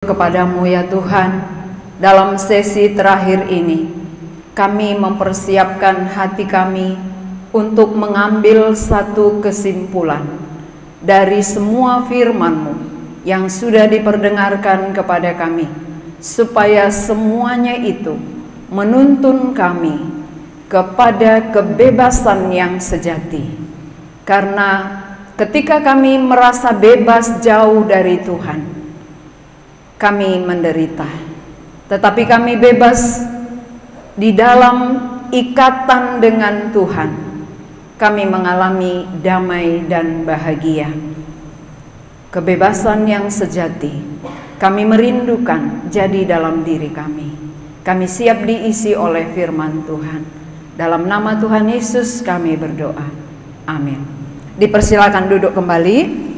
Kepadamu ya Tuhan, dalam sesi terakhir ini kami mempersiapkan hati kami untuk mengambil satu kesimpulan dari semua firman-Mu yang sudah diperdengarkan kepada kami, supaya semuanya itu menuntun kami kepada kebebasan yang sejati. Karena ketika kami merasa bebas jauh dari Tuhan, kami menderita, tetapi kami bebas di dalam ikatan dengan Tuhan. Kami mengalami damai dan bahagia. Kebebasan yang sejati kami merindukan jadi dalam diri kami. Kami siap diisi oleh firman Tuhan. Dalam nama Tuhan Yesus kami berdoa. Amin. Dipersilakan duduk kembali.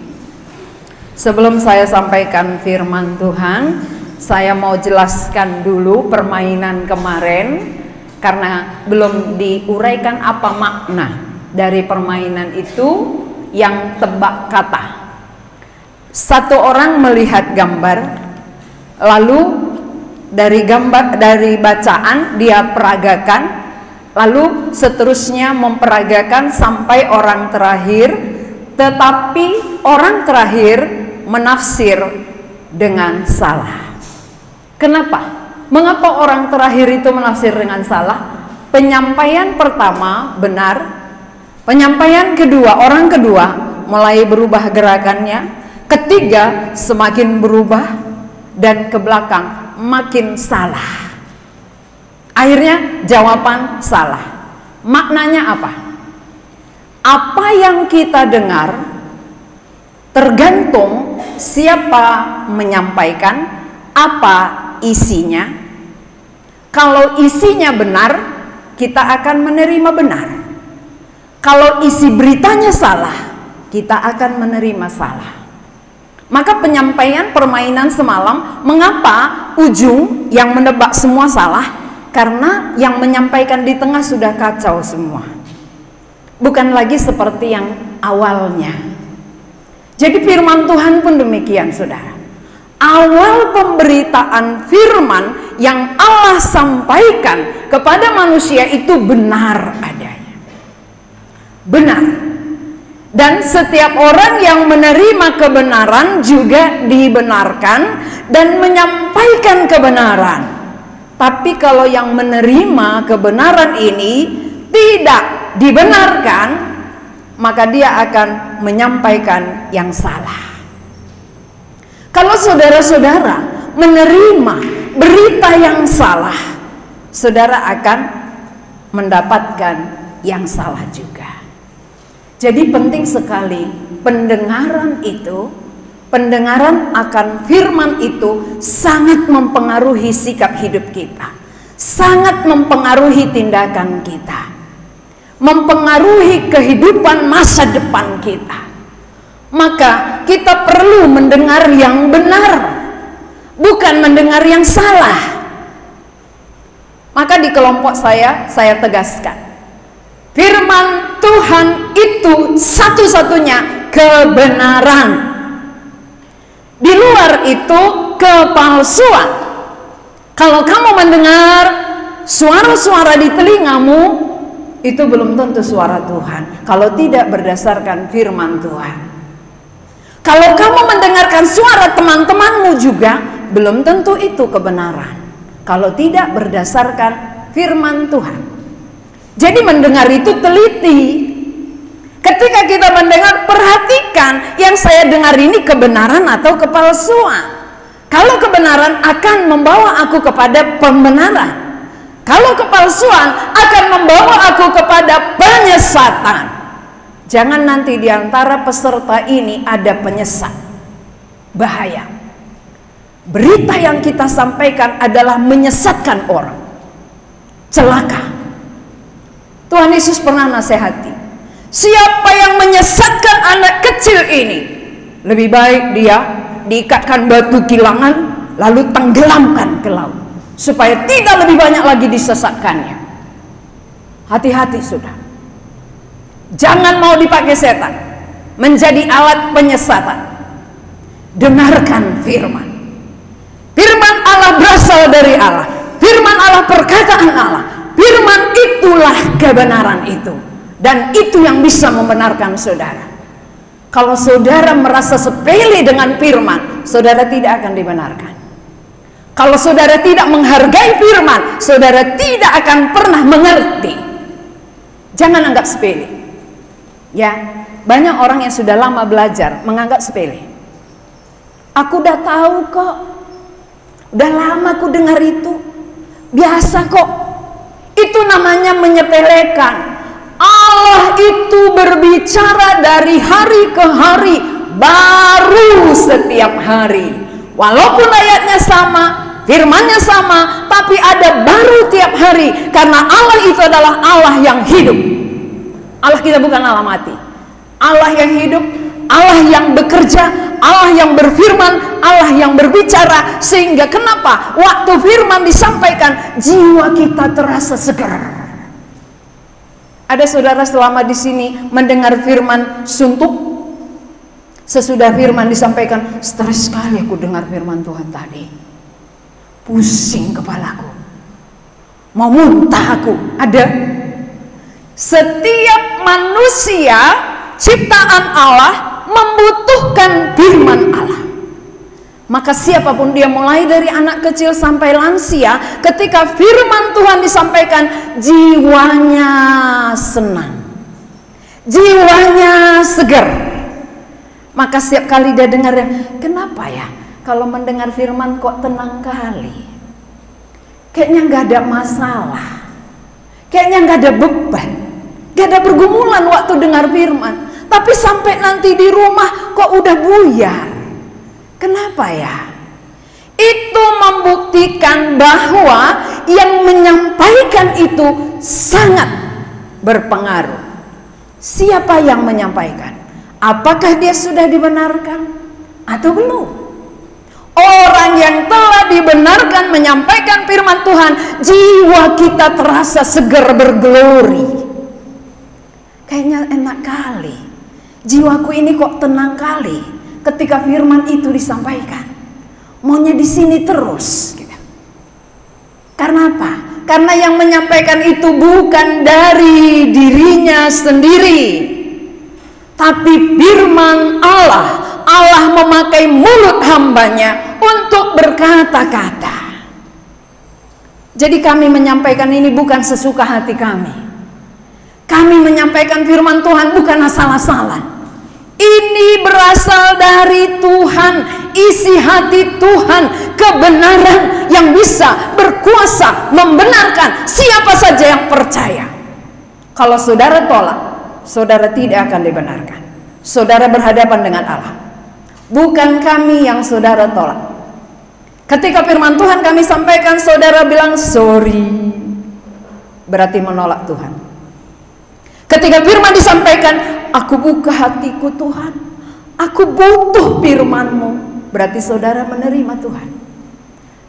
Sebelum saya sampaikan firman Tuhan, saya mau jelaskan dulu permainan kemarin, karena belum diuraikan apa makna dari permainan itu yang tebak kata. Satu orang melihat gambar, lalu dari bacaan dia peragakan, lalu seterusnya memperagakan sampai orang terakhir, tetapi orang terakhir menafsir dengan salah. Kenapa? Mengapa orang terakhir itu menafsir dengan salah? Penyampaian pertama benar, penyampaian kedua, orang kedua mulai berubah gerakannya, ketiga semakin berubah, dan ke belakang makin salah. Akhirnya jawaban salah. Maknanya apa? Apa yang kita dengar tergantung siapa menyampaikan, apa isinya. Kalau isinya benar, kita akan menerima benar. Kalau isi beritanya salah, kita akan menerima salah. Maka penyampaian permainan semalam, mengapa ujung yang menebak semua salah? Karena yang menyampaikan di tengah sudah kacau semua. Bukan lagi seperti yang awalnya. Jadi firman Tuhan pun demikian, saudara. Awal pemberitaan firman yang Allah sampaikan kepada manusia itu benar adanya. Benar. Dan setiap orang yang menerima kebenaran juga dibenarkan dan menyampaikan kebenaran. Tapi kalau yang menerima kebenaran ini tidak dibenarkan, maka dia akan menyampaikan yang salah. Kalau saudara-saudara menerima berita yang salah, saudara akan mendapatkan yang salah juga. Jadi penting sekali pendengaran itu, pendengaran akan firman itu sangat mempengaruhi sikap hidup kita, sangat mempengaruhi tindakan kita, mempengaruhi kehidupan masa depan kita. Maka kita perlu mendengar yang benar, bukan mendengar yang salah. Maka di kelompok saya tegaskan, firman Tuhan itu satu-satunya kebenaran. Di luar itu kepalsuan. Kalau kamu mendengar suara-suara di telingamu, itu belum tentu suara Tuhan kalau tidak berdasarkan firman Tuhan. Kalau kamu mendengarkan suara teman-temanmu juga, belum tentu itu kebenaran kalau tidak berdasarkan firman Tuhan. Jadi mendengar itu teliti. Ketika kita mendengar, perhatikan yang saya dengar ini kebenaran atau kepalsuan. Kalau kebenaran akan membawa aku kepada pembenaran, kalau kepalsuan akan membawa aku kepada penyesatan. Jangan nanti di antara peserta ini ada penyesat. Bahaya. Berita yang kita sampaikan adalah menyesatkan orang. Celaka. Tuhan Yesus pernah nasihati, siapa yang menyesatkan anak kecil ini, lebih baik dia diikatkan batu kilangan lalu tenggelamkan ke laut, supaya tidak lebih banyak lagi disesatkannya. Hati-hati sudah. Jangan mau dipakai setan menjadi alat penyesatan. Dengarkan firman. berasal dari Allah. Firman Allah, perkataan Allah. Firman itulah kebenaran itu. Dan itu yang bisa membenarkan saudara. Kalau saudara merasa sepele dengan firman, saudara tidak akan dibenarkan. Kalau saudara tidak menghargai firman, saudara tidak akan pernah mengerti. Jangan anggap sepele. Ya, banyak orang yang sudah lama belajar menganggap sepele. Aku udah tahu kok. Udah lama aku dengar itu. Biasa kok. Itu namanya menyepelekan. Allah itu berbicara dari hari ke hari, baru setiap hari. Walaupun ayatnya sama, firmannya sama, tapi ada baru tiap hari. Karena Allah itu adalah Allah yang hidup. Allah kita bukan Allah mati. Allah yang hidup, Allah yang bekerja, Allah yang berfirman, Allah yang berbicara. Sehingga kenapa waktu firman disampaikan, jiwa kita terasa segar. Ada saudara selama di sini mendengar firman suntuk, sesudah firman disampaikan, stres sekali aku dengar firman Tuhan tadi, pusing kepalaku, mau muntah aku. Ada. Setiap manusia ciptaan Allah membutuhkan firman Allah. Maka siapapun dia, mulai dari anak kecil sampai lansia, ketika firman Tuhan disampaikan, jiwanya senang, jiwanya segar. Maka setiap kali dia dengar, kenapa ya kalau mendengar firman kok tenang kali, kayaknya nggak ada masalah, kayaknya nggak ada beban, nggak ada pergumulan waktu dengar firman. Tapi sampai nanti di rumah kok udah buyar. Kenapa ya? Itu membuktikan bahwa yang menyampaikan itu sangat berpengaruh. Siapa yang menyampaikan? Apakah dia sudah dibenarkan atau belum? Orang yang telah dibenarkan menyampaikan firman Tuhan, jiwa kita terasa segar bergelori. Kayaknya enak kali, jiwaku ini kok tenang kali ketika firman itu disampaikan. Maunya di sini terus gitu. Karena apa? Karena yang menyampaikan itu bukan dari dirinya sendiri, tapi firman Allah. Allah memakai mulut hambanya untuk berkata-kata. Jadi kami menyampaikan ini bukan sesuka hati kami. Kami menyampaikan firman Tuhan bukan asal-asalan. Ini berasal dari Tuhan, isi hati Tuhan, kebenaran yang bisa berkuasa membenarkan siapa saja yang percaya. Kalau saudara tolak, saudara tidak akan dibenarkan. Saudara berhadapan dengan Allah. Bukan kami yang saudara tolak. Ketika firman Tuhan kami sampaikan, saudara bilang sorry, berarti menolak Tuhan. Ketika firman disampaikan, aku buka hatiku Tuhan, aku butuh firman-Mu, berarti saudara menerima Tuhan.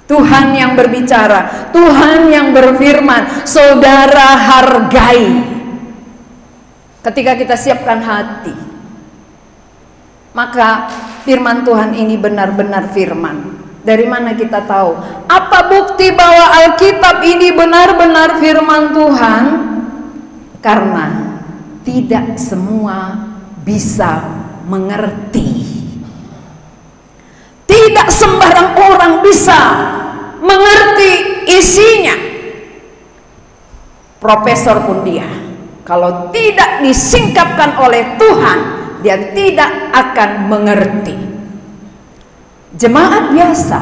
Tuhan yang berbicara, Tuhan yang berfirman, saudara hargai. Ketika kita siapkan hati, maka firman Tuhan ini benar-benar firman. Dari mana kita tahu? Apa bukti bahwa Alkitab ini benar-benar firman Tuhan? Karena tidak semua bisa mengerti. Tidak sembarang orang bisa mengerti isinya. Profesor pun dia, kalau tidak disingkapkan oleh Tuhan, dia tidak akan mengerti. Jemaat biasa,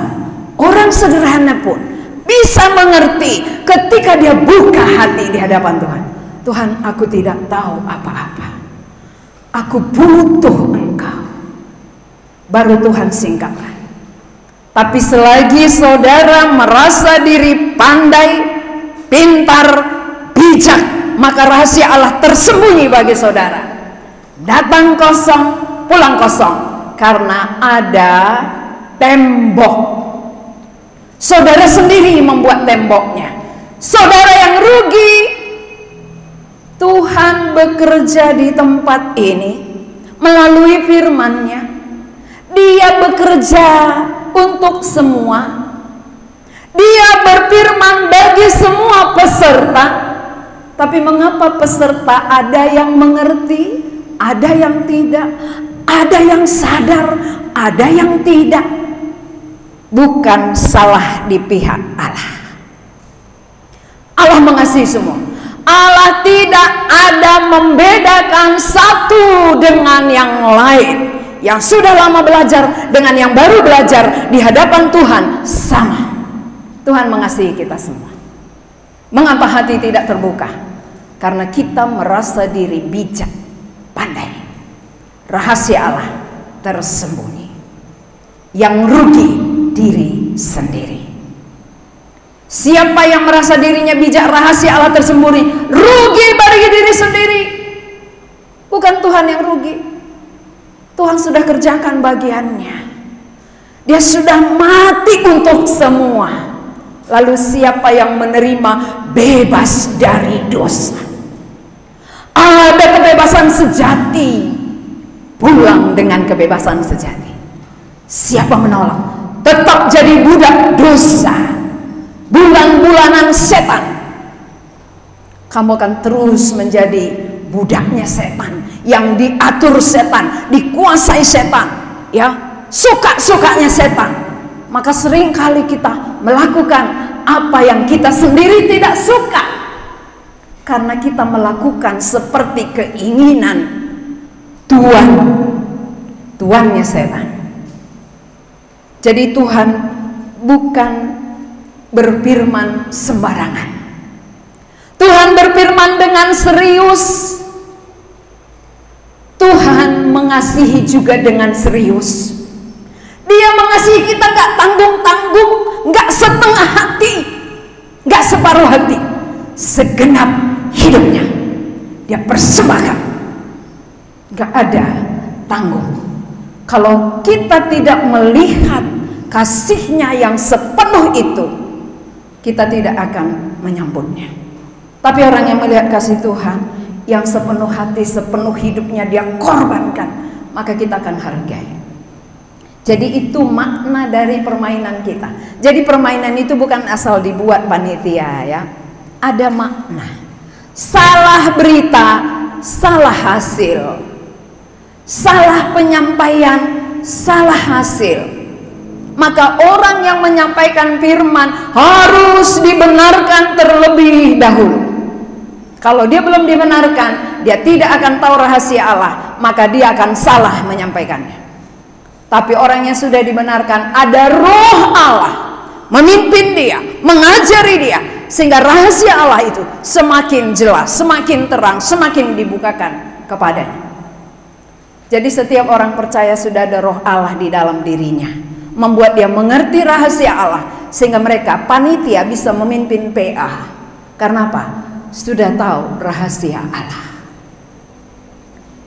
orang sederhana pun bisa mengerti ketika dia buka hati di hadapan Tuhan. Tuhan, aku tidak tahu apa-apa, aku butuh Engkau. Baru Tuhan singkapkan. Tapi selagi saudara merasa diri pandai, pintar, bijak, maka rahasia Allah tersembunyi bagi saudara. Datang kosong, pulang kosong, karena ada tembok. Saudara sendiri membuat temboknya. Saudara yang rugi. Tuhan bekerja di tempat ini melalui firman-Nya. Dia bekerja untuk semua. Dia berfirman bagi semua peserta. Tapi mengapa peserta ada yang mengerti, ada yang tidak, ada yang sadar, ada yang tidak? Bukan salah di pihak Allah. Allah mengasihi semua. Allah tidak ada membedakan satu dengan yang lain. Yang sudah lama belajar dengan yang baru belajar di hadapan Tuhan sama. Tuhan mengasihi kita semua. Mengapa hati tidak terbuka? Karena kita merasa diri bijak, pandai. Rahasia Allah tersembunyi. Yang rugi diri sendiri. Siapa yang merasa dirinya bijak, rahasia Allah tersembunyi, rugi bagi diri sendiri. Bukan Tuhan yang rugi. Tuhan sudah kerjakan bagiannya. Dia sudah mati untuk semua. Lalu siapa yang menerima bebas dari dosa? Ada kebebasan sejati. Pulang dengan kebebasan sejati. Siapa menolak? Tetap jadi budak dosa. Bulan-bulanan setan. Kamu akan terus menjadi budaknya setan, yang diatur setan, dikuasai setan, ya, suka-sukanya setan. Maka seringkali kita melakukan apa yang kita sendiri tidak suka, karena kita melakukan seperti keinginan tuannya setan. Jadi Tuhan bukan berfirman sembarangan. Tuhan berfirman dengan serius. Tuhan mengasihi juga dengan serius. Dia mengasihi kita gak tanggung-tanggung, gak setengah hati, gak separuh hati. Segenap hidupnya dia persembahkan. Gak ada tanggung. Kalau kita tidak melihat kasihnya yang sepenuh itu, kita tidak akan menyambutnya. Tapi orang yang melihat kasih Tuhan yang sepenuh hati, sepenuh hidupnya dia korbankan, maka kita akan hargai. Jadi itu makna dari permainan kita. Jadi permainan itu bukan asal dibuat panitia, ya. Ada makna. Salah berita, salah hasil. Salah penyampaian, salah hasil. Maka orang yang menyampaikan firman harus dibenarkan terlebih dahulu. Kalau dia belum dibenarkan, dia tidak akan tahu rahasia Allah, maka dia akan salah menyampaikannya. Tapi orang yang sudah dibenarkan, ada roh Allah memimpin dia, mengajari dia, sehingga rahasia Allah itu semakin jelas, semakin terang, semakin dibukakan kepadanya. Jadi setiap orang percaya sudah ada roh Allah di dalam dirinya, membuat dia mengerti rahasia Allah, sehingga mereka panitia bisa memimpin PA. Karena apa? Sudah tahu rahasia Allah.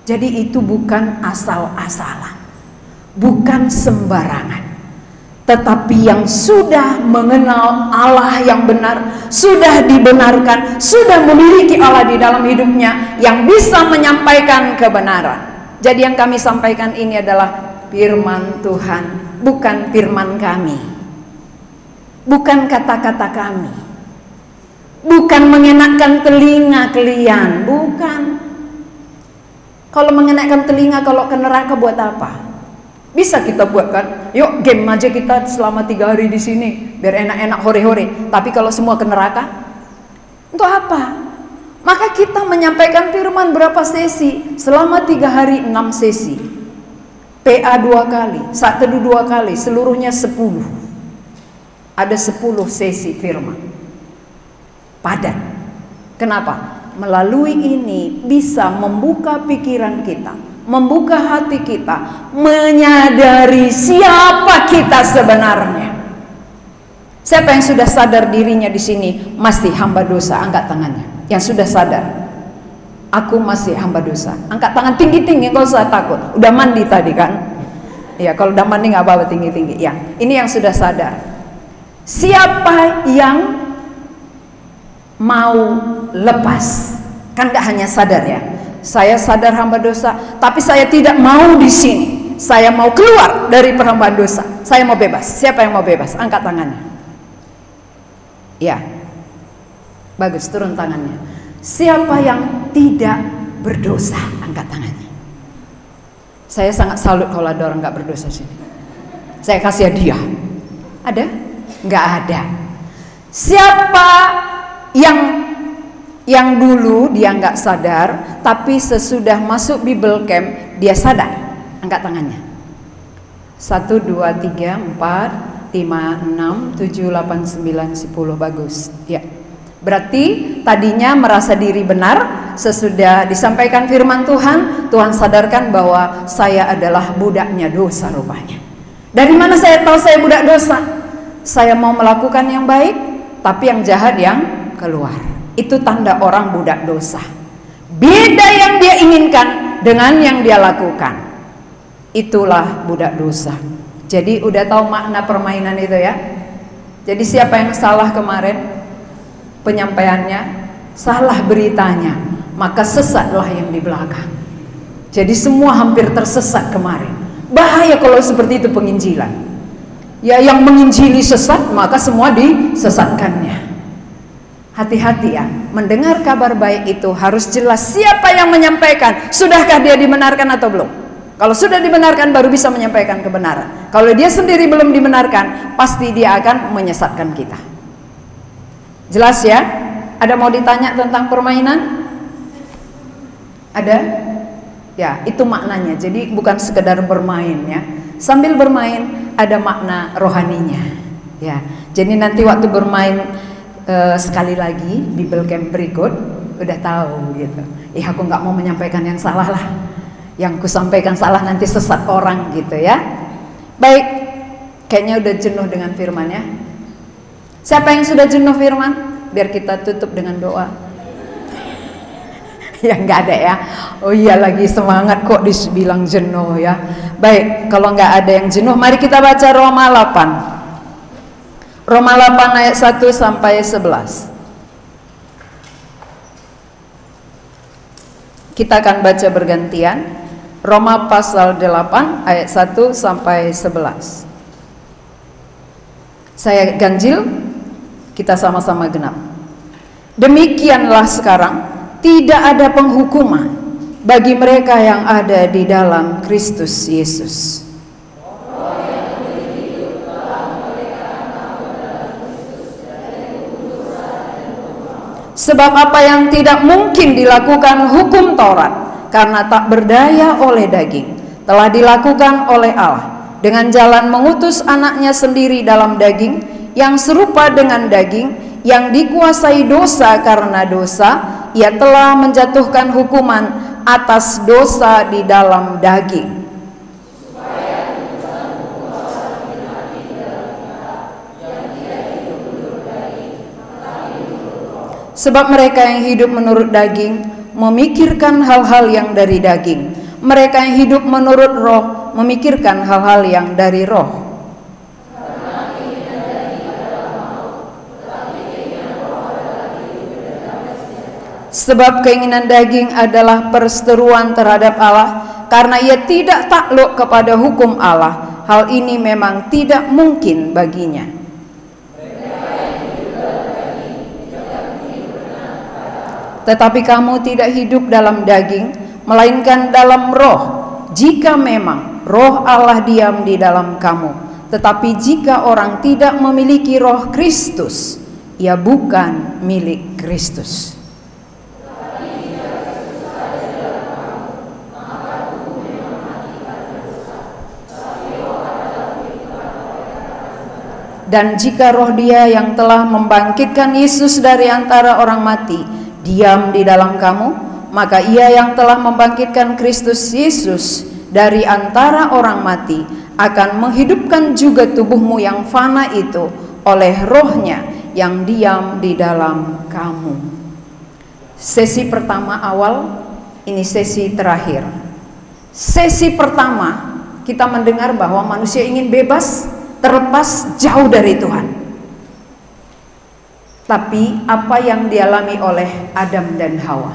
Jadi itu bukan asal-asalan, bukan sembarangan, tetapi yang sudah mengenal Allah yang benar, sudah dibenarkan, sudah memiliki Allah di dalam hidupnya, yang bisa menyampaikan kebenaran. Jadi yang kami sampaikan ini adalah firman Tuhan, bukan firman kami, bukan kata-kata kami, bukan mengenakan telinga kalian, bukan. Kalau mengenakan telinga, kalau ke neraka buat apa? Bisa kita buat kan? Yuk game aja kita selama 3 hari di sini, biar enak-enak hore-hore. Tapi kalau semua ke neraka, untuk apa? Maka kita menyampaikan firman berapa sesi? Selama 3 hari 6 sesi. PA 2 kali, saat teduh 2 kali, seluruhnya 10. Ada 10 sesi firman. Padat. Kenapa? Melalui ini bisa membuka pikiran kita, membuka hati kita, menyadari siapa kita sebenarnya. Siapa yang sudah sadar dirinya di sini masih hamba dosa? Angkat tangannya. Yang sudah sadar, aku masih hamba dosa. Angkat tangan tinggi-tinggi, gak usah takut. Udah mandi tadi kan? Ya, kalau udah mandi nggak apa-apa, tinggi-tinggi. Ya, ini yang sudah sadar. Siapa yang mau lepas? Kan gak hanya sadar ya. Saya sadar hamba dosa, tapi saya tidak mau di sini. Saya mau keluar dari perhambaan dosa. Saya mau bebas. Siapa yang mau bebas? Angkat tangannya. Ya, bagus, turun tangannya. Siapa yang tidak berdosa, angkat tangannya. Saya sangat salut kalau ada orang nggak berdosa sini. Saya kasih hadiah. Ada? Nggak ada. Siapa yang dulu dia nggak sadar, tapi sesudah masuk Bible Camp dia sadar? Angkat tangannya. 1, 2, 3, 4, 5, 6, 7, 8, 9, 10. Bagus. Ya. Berarti tadinya merasa diri benar, sesudah disampaikan firman Tuhan, Tuhan sadarkan bahwa saya adalah budaknya dosa rupanya. Dari mana saya tahu saya budak dosa? Saya mau melakukan yang baik, tapi yang jahat yang keluar. Itu tanda orang budak dosa. Beda yang dia inginkan dengan yang dia lakukan. Itulah budak dosa. Jadi udah tahu makna permainan itu ya. Jadi siapa yang salah kemarin? Penyampaiannya, salah beritanya, maka sesatlah yang di belakang. Jadi semua hampir tersesat kemarin. Bahaya kalau seperti itu penginjilan. Ya, yang menginjili sesat, maka semua disesatkannya. Hati-hati ya, mendengar kabar baik itu harus jelas siapa yang menyampaikan. Sudahkah dia dibenarkan atau belum? Kalau sudah dibenarkan baru bisa menyampaikan kebenaran. Kalau dia sendiri belum dibenarkan, pasti dia akan menyesatkan kita. Jelas ya? Ada mau ditanya tentang permainan? Ada? Ya, itu maknanya. Jadi bukan sekedar bermain ya. Sambil bermain ada makna rohaninya. Ya. Jadi nanti waktu bermain sekali lagi Bible Camp berikut udah tahu gitu. Aku nggak mau menyampaikan yang salah lah. Yang ku sampaikan salah nanti sesat orang gitu ya. Baik, kayaknya udah jenuh dengan firman ya. Siapa yang sudah jenuh firman? Biar kita tutup dengan doa. Ya nggak ada ya. Oh iya lagi semangat kok dibilang jenuh ya. Baik, kalau nggak ada yang jenuh, mari kita baca Roma 8. Roma 8 ayat 1 sampai 11. Kita akan baca bergantian. Roma pasal 8 ayat 1 sampai 11. Saya ganjil, kita sama-sama genap. Demikianlah sekarang tidak ada penghukuman bagi mereka yang ada di dalam Kristus Yesus. Sebab apa yang tidak mungkin dilakukan hukum Taurat karena tak berdaya oleh daging, telah dilakukan oleh Allah dengan jalan mengutus anaknya sendiri dalam daging, yang serupa dengan daging, yang dikuasai dosa karena dosa, ia telah menjatuhkan hukuman atas dosa di dalam daging. Sebab mereka yang hidup menurut daging memikirkan hal-hal yang dari daging, mereka yang hidup menurut roh memikirkan hal-hal yang dari roh. Sebab keinginan daging adalah perseteruan terhadap Allah, karena ia tidak takluk kepada hukum Allah. Hal ini memang tidak mungkin baginya. Tetapi kamu tidak hidup dalam daging, melainkan dalam roh, jika memang roh Allah diam di dalam kamu. Tetapi jika orang tidak memiliki roh Kristus, ia bukan milik Kristus. Dan jika roh Dia yang telah membangkitkan Yesus dari antara orang mati diam di dalam kamu, maka Ia yang telah membangkitkan Kristus Yesus dari antara orang mati akan menghidupkan juga tubuhmu yang fana itu oleh rohnya yang diam di dalam kamu. Sesi pertama awal, ini sesi terakhir. Sesi pertama kita mendengar bahwa manusia ingin bebas, terlepas, jauh dari Tuhan. Tapi apa yang dialami oleh Adam dan Hawa,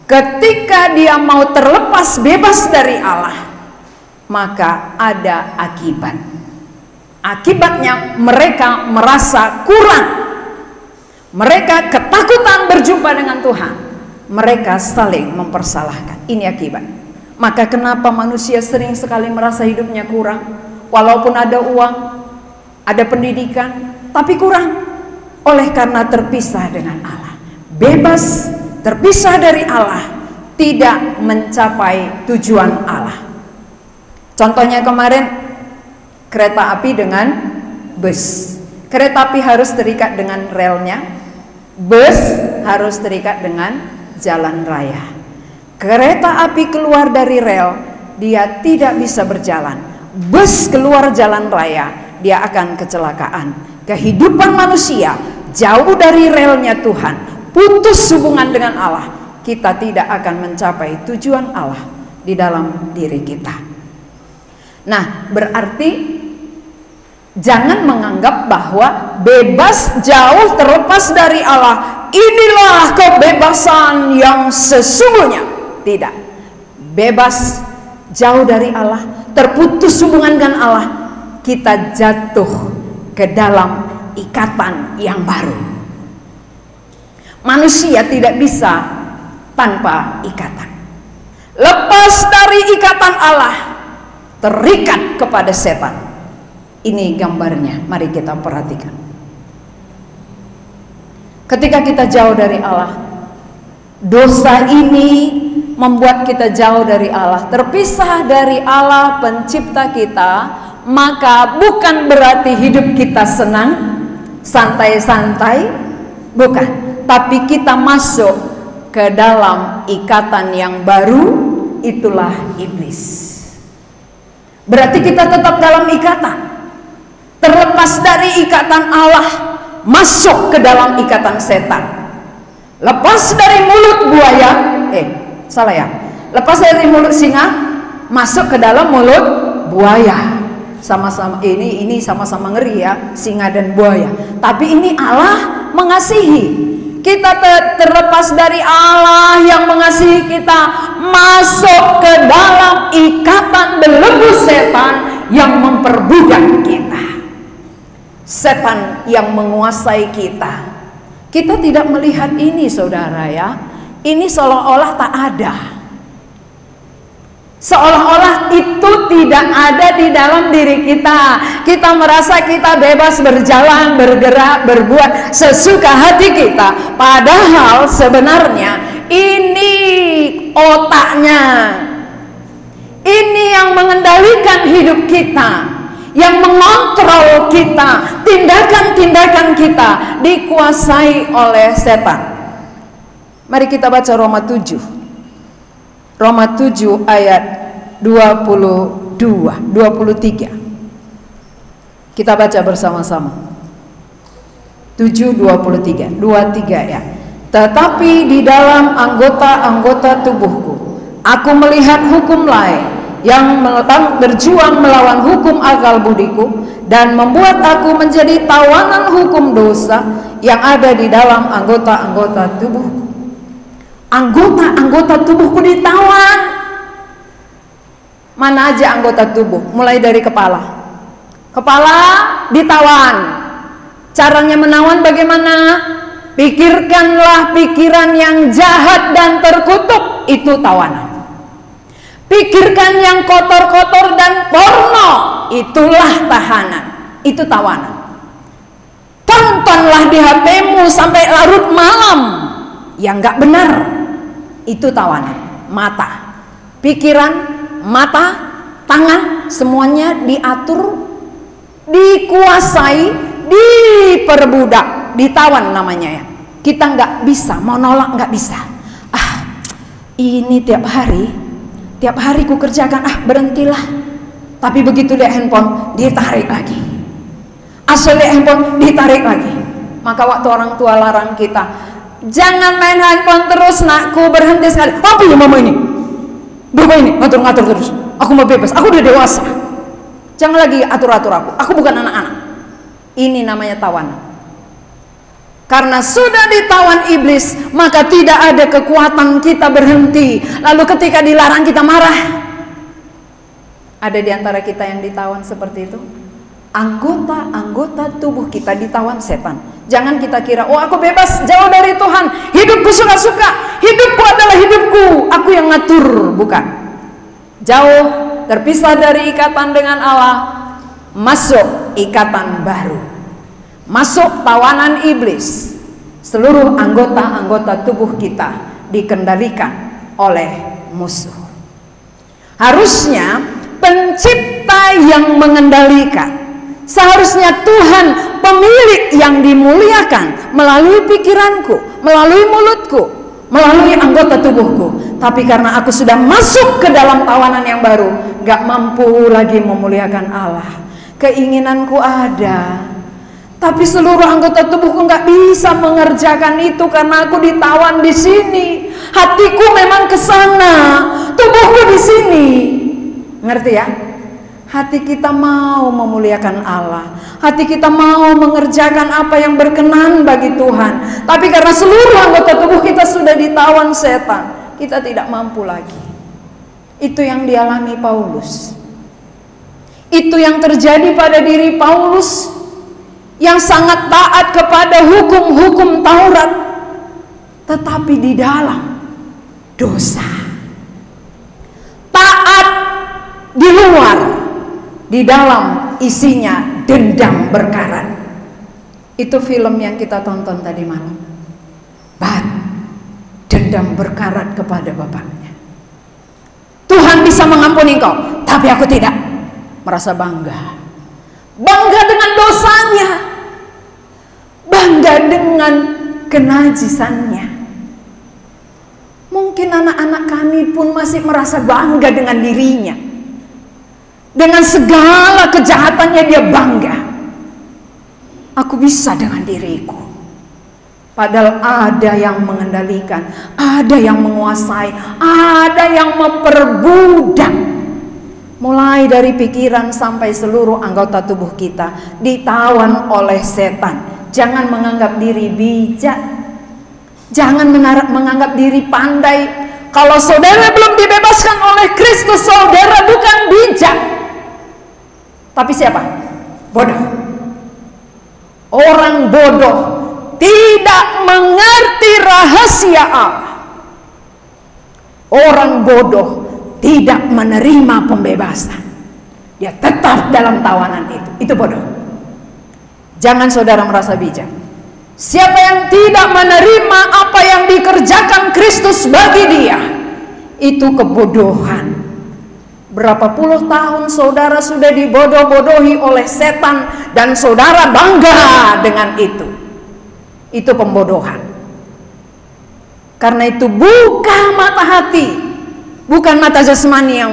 ketika dia mau terlepas bebas dari Allah, maka ada akibat. Akibatnya mereka merasa kurang. Mereka ketakutan berjumpa dengan Tuhan. Mereka saling mempersalahkan. Ini akibat. Maka kenapa manusia sering sekali merasa hidupnya kurang? Walaupun ada uang, ada pendidikan, tapi kurang. Oleh karena terpisah dengan Allah. Bebas, terpisah dari Allah, tidak mencapai tujuan Allah. Contohnya kemarin, kereta api dengan bus. Kereta api harus terikat dengan relnya, bus harus terikat dengan jalan raya. Kereta api keluar dari rel, dia tidak bisa berjalan. Bus keluar jalan raya, dia akan kecelakaan. Kehidupan manusia jauh dari relnya Tuhan, putus hubungan dengan Allah, kita tidak akan mencapai tujuan Allah di dalam diri kita. Nah, berarti jangan menganggap bahwa bebas jauh terlepas dari Allah, inilah kebebasan yang sesungguhnya. Tidak. Bebas jauh dari Allah, terputus hubungan dengan Allah, kita jatuh ke dalam ikatan yang baru. Manusia tidak bisa tanpa ikatan. Lepas dari ikatan Allah, terikat kepada setan. Ini gambarnya, mari kita perhatikan. Ketika kita jauh dari Allah, dosa ini membuat kita jauh dari Allah, terpisah dari Allah pencipta kita. Maka bukan berarti hidup kita senang, santai-santai, bukan. Tapi kita masuk ke dalam ikatan yang baru, itulah iblis. Berarti kita tetap dalam ikatan, terlepas dari ikatan Allah, masuk ke dalam ikatan setan. Lepas dari mulut buaya, salah ya, lepas dari mulut singa, masuk ke dalam mulut buaya. Sama-sama ini sama-sama ngeri ya, singa dan buaya. Tapi ini Allah mengasihi. Kita terlepas dari Allah yang mengasihi kita, masuk ke dalam ikatan belenggu setan yang memperbudak kita. Setan yang menguasai kita. Kita tidak melihat ini, saudara ya. Ini seolah-olah tak ada. Seolah-olah itu tidak ada di dalam diri kita. Kita merasa kita bebas berjalan, bergerak, berbuat sesuka hati kita. Padahal sebenarnya ini otaknya. Ini yang mengendalikan hidup kita, yang mengontrol kita. Tindakan-tindakan kita dikuasai oleh setan. Mari kita baca Roma 7. Roma 7 ayat 22, 23. Kita baca bersama-sama. 7:23, 23 ya. Tetapi di dalam anggota-anggota tubuhku, aku melihat hukum lain yang berjuang melawan hukum akal budiku dan membuat aku menjadi tawanan hukum dosa yang ada di dalam anggota-anggota tubuhku. Anggota-anggota tubuhku ditawan. Mana aja anggota tubuh? Mulai dari kepala. Kepala ditawan. Caranya menawan bagaimana? Pikirkanlah pikiran yang jahat dan terkutuk, itu tawanan. Pikirkan yang kotor-kotor dan porno, itulah tahanan, itu tawanan. Tontonlah di HP-mu sampai larut malam, yang nggak benar, itu tawanan. Mata, pikiran, mata, tangan, semuanya diatur, dikuasai, diperbudak, ditawan namanya ya. Kita nggak bisa, mau nolak nggak bisa. Ini tiap hari ku kerjakan, berhentilah. Tapi begitu lihat handphone, ditarik lagi. Asal lihat handphone, ditarik lagi. Maka waktu orang tua larang kita, jangan main handphone terus nakku, berhenti sekali. Apa ya mama ini? Bapak ini ngatur-ngatur terus. Aku mau bebas, aku udah dewasa. Jangan lagi atur-atur aku bukan anak-anak. Ini namanya tawanan. Karena sudah ditawan iblis, maka tidak ada kekuatan kita berhenti. Lalu ketika dilarang kita marah. Ada di antara kita yang ditawan seperti itu? Anggota-anggota tubuh kita ditawan setan. Jangan kita kira, oh aku bebas jauh dari Tuhan, hidupku suka-suka, hidupku adalah hidupku, aku yang ngatur. Bukan. Jauh, terpisah dari ikatan dengan Allah, masuk ikatan baru, masuk tawanan iblis. Seluruh anggota-anggota tubuh kita dikendalikan oleh musuh. Harusnya pencipta yang mengendalikan, seharusnya Tuhan pemilik yang dimuliakan melalui pikiranku, melalui mulutku, melalui anggota tubuhku. Tapi karena aku sudah masuk ke dalam tawanan yang baru, gak mampu lagi memuliakan Allah. Keinginanku ada, tapi seluruh anggota tubuhku gak bisa mengerjakan itu karena aku ditawan di sini. Hatiku memang ke sana, tubuhku di sini. Ngerti ya? Hati kita mau memuliakan Allah, hati kita mau mengerjakan apa yang berkenan bagi Tuhan. Tapi karena seluruh anggota tubuh kita sudah ditawan setan, kita tidak mampu lagi. Itu yang dialami Paulus. Itu yang terjadi pada diri Paulus, yang sangat taat kepada hukum-hukum Taurat, tetapi di dalam dosa. Taat di luar, di dalam isinya dendam berkarat. Itu film yang kita tonton tadi malam. Dendam berkarat kepada bapaknya. Tuhan bisa mengampuni engkau, tapi aku tidak. Merasa bangga. Bangga dengan dosanya, bangga dengan kenajisannya. Mungkin anak-anak kami pun masih merasa bangga dengan dirinya. Dengan segala kejahatannya dia bangga. Aku bisa dengan diriku. Padahal ada yang mengendalikan, ada yang menguasai, ada yang memperbudak. Mulai dari pikiran sampai seluruh anggota tubuh kita ditawan oleh setan. Jangan menganggap diri bijak, jangan menganggap diri pandai. Kalau saudara belum dibebaskan oleh Kristus, saudara bukan bijak, tapi siapa? Bodoh. Orang bodoh tidak mengerti rahasia Allah. Orang bodoh tidak menerima pembebasan. Dia tetap dalam tawanan itu. Itu bodoh. Jangan saudara merasa bijak. Siapa yang tidak menerima apa yang dikerjakan Kristus bagi dia, itu kebodohan. Berapa puluh tahun saudara sudah dibodoh-bodohi oleh setan dan saudara bangga dengan itu. Itu pembodohan. Karena itu buka mata hati, bukan mata jasmani yang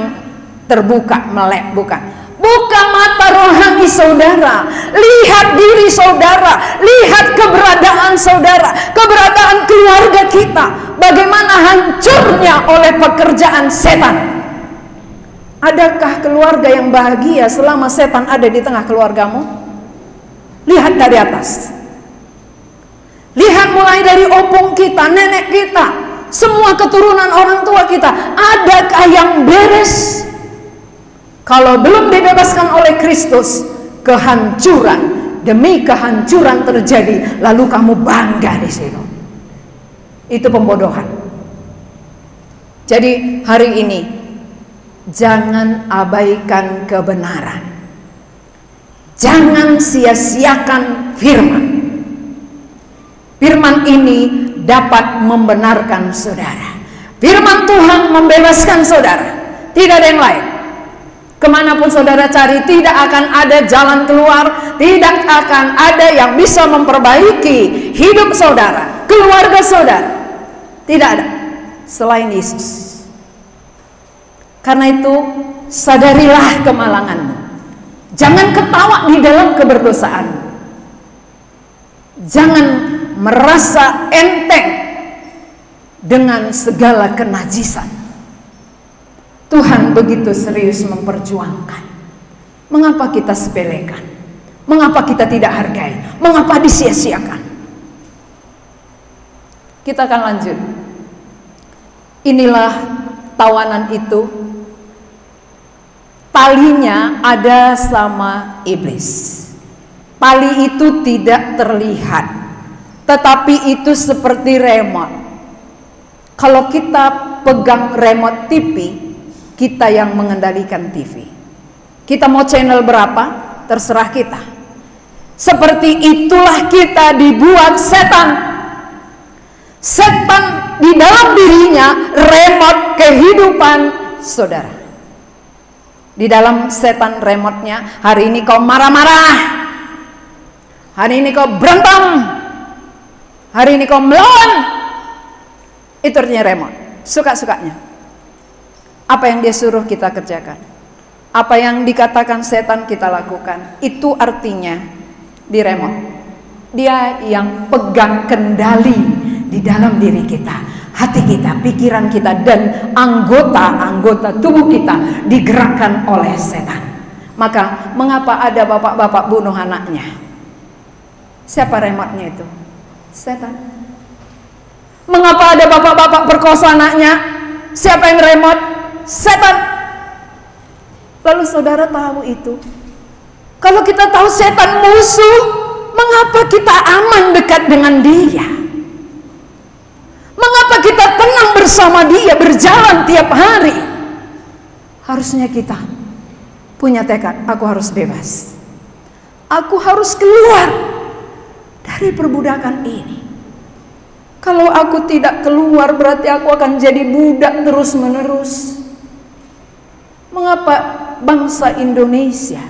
terbuka melek, bukan. Buka mata rohani saudara, lihat diri saudara, lihat keberadaan saudara, keberadaan keluarga kita, bagaimana hancurnya oleh pekerjaan setan. Adakah keluarga yang bahagia selama setan ada di tengah keluargamu? Lihat dari atas. Lihat mulai dari opung kita, nenek kita, semua keturunan orang tua kita. Adakah yang beres? Kalau belum dibebaskan oleh Kristus, kehancuran demi kehancuran terjadi, lalu kamu bangga di situ. Itu pembodohan. Jadi hari ini jangan abaikan kebenaran. Jangan sia-siakan firman. Firman ini dapat membenarkan saudara. Firman Tuhan membebaskan saudara. Tidak ada yang lain. Kemanapun saudara cari, tidak akan ada jalan keluar, tidak akan ada yang bisa memperbaiki hidup saudara, keluarga saudara. Tidak ada selain Yesus. Karena itu sadarilah kemalanganmu. Jangan ketawa di dalam keberdosaan. Jangan merasa enteng dengan segala kenajisan. Tuhan begitu serius memperjuangkan. Mengapa kita sepelekan? Mengapa kita tidak hargai? Mengapa disia-siakan? Kita akan lanjut. Inilah tawanan itu. Talinya ada sama iblis. Tali itu tidak terlihat. Tetapi itu seperti remote. Kalau kita pegang remote TV, kita yang mengendalikan TV. Kita mau channel berapa, terserah kita. Seperti itulah kita dibuat setan. Setan di dalam dirinya remote kehidupan saudara. Di dalam setan remote-nya, hari ini kau marah-marah, hari ini kau berantem, hari ini kau melawan. Itu artinya remote, suka-sukanya. Apa yang dia suruh kita kerjakan, apa yang dikatakan setan kita lakukan. Itu artinya di remote. Dia yang pegang kendali di dalam diri kita, hati kita, pikiran kita, dan anggota-anggota tubuh kita digerakkan oleh setan. Maka mengapa ada bapak-bapak bunuh anaknya? Siapa remote-nya itu? Setan. Mengapa ada bapak-bapak perkosa anaknya? Siapa yang remote? Setan. Lalu saudara tahu itu? Kalau kita tahu setan musuh, mengapa kita aman dekat dengan dia? Mengapa kita tenang bersama dia, berjalan tiap hari? Harusnya kita punya tekad, aku harus bebas. Aku harus keluar dari perbudakan ini. Kalau aku tidak keluar, berarti aku akan jadi budak terus-menerus. Mengapa bangsa Indonesia,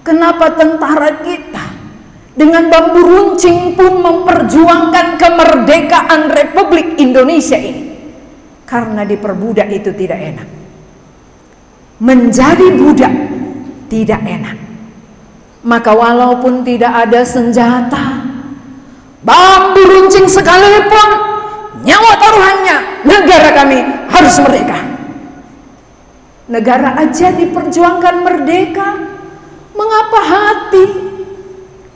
kenapa tentara kita dengan bambu runcing pun memperjuangkan kemerdekaan Republik Indonesia ini? Karena diperbudak itu tidak enak. Menjadi budak tidak enak. Maka walaupun tidak ada senjata, bambu runcing sekalipun, nyawa taruhannya, negara kami harus merdeka. Negara aja diperjuangkan merdeka, mengapa hati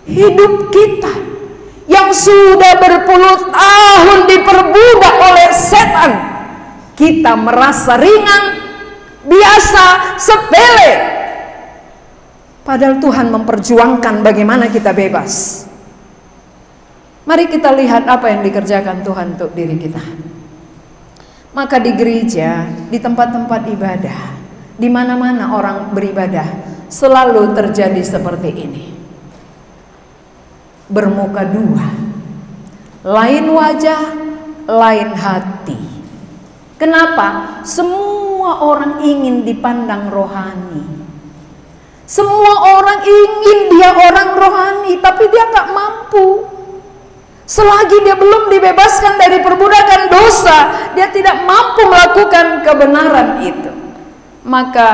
hidup kita yang sudah berpuluh tahun diperbudak oleh setan, kita merasa ringan, biasa, sepele, padahal Tuhan memperjuangkan bagaimana kita bebas. Mari kita lihat apa yang dikerjakan Tuhan untuk diri kita. Maka di gereja, di tempat-tempat ibadah, di mana-mana orang beribadah, selalu terjadi seperti ini. Bermuka dua, lain wajah, lain hati. Kenapa? Semua orang ingin dipandang rohani. Semua orang ingin dia orang rohani, tapi dia gak mampu. Selagi dia belum dibebaskan dari perbudakan dosa, dia tidak mampu melakukan kebenaran itu. Maka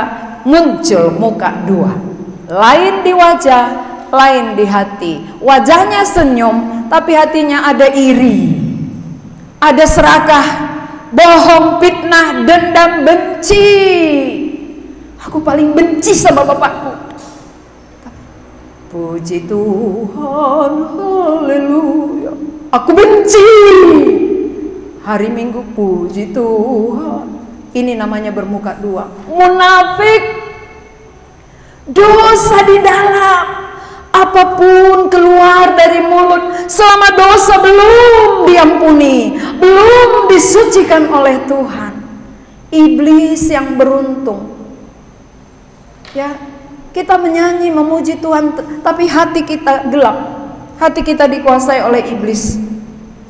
muncul muka dua, lain di wajah, lain di hati. Wajahnya senyum, tapi hatinya ada iri, ada serakah, bohong, fitnah, dendam, benci. Aku paling benci sama bapakku. Puji Tuhan, haleluya. Aku benci hari Minggu, puji Tuhan. Ini namanya bermuka dua, munafik. Dosa di dalam, apapun keluar dari mulut, selama dosa belum diampuni, belum disucikan oleh Tuhan. Iblis yang beruntung. Ya, kita menyanyi memuji Tuhan, tapi hati kita gelap. Hati kita dikuasai oleh iblis.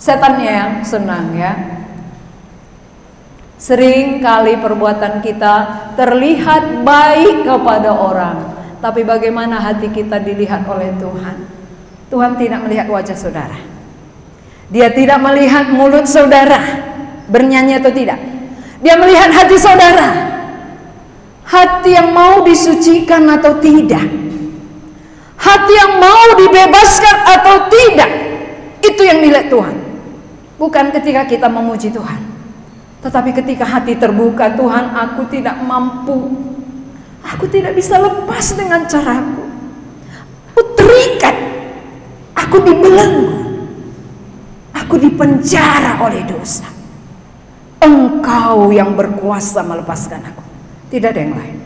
Setannya yang senang, ya. Sering kali perbuatan kita terlihat baik kepada orang, tapi bagaimana hati kita dilihat oleh Tuhan? Tuhan tidak melihat wajah saudara. Dia tidak melihat mulut saudara bernyanyi atau tidak. Dia melihat hati saudara. Hati yang mau disucikan atau tidak, hati yang mau dibebaskan atau tidak, itu yang dilihat Tuhan. Bukan ketika kita memuji Tuhan, tetapi ketika hati terbuka, Tuhan, aku tidak mampu, aku tidak bisa lepas dengan caraku, aku terikat, aku dibelenggu, aku dipenjara oleh dosa. Engkau yang berkuasa melepaskan aku. Tidak ada yang lain.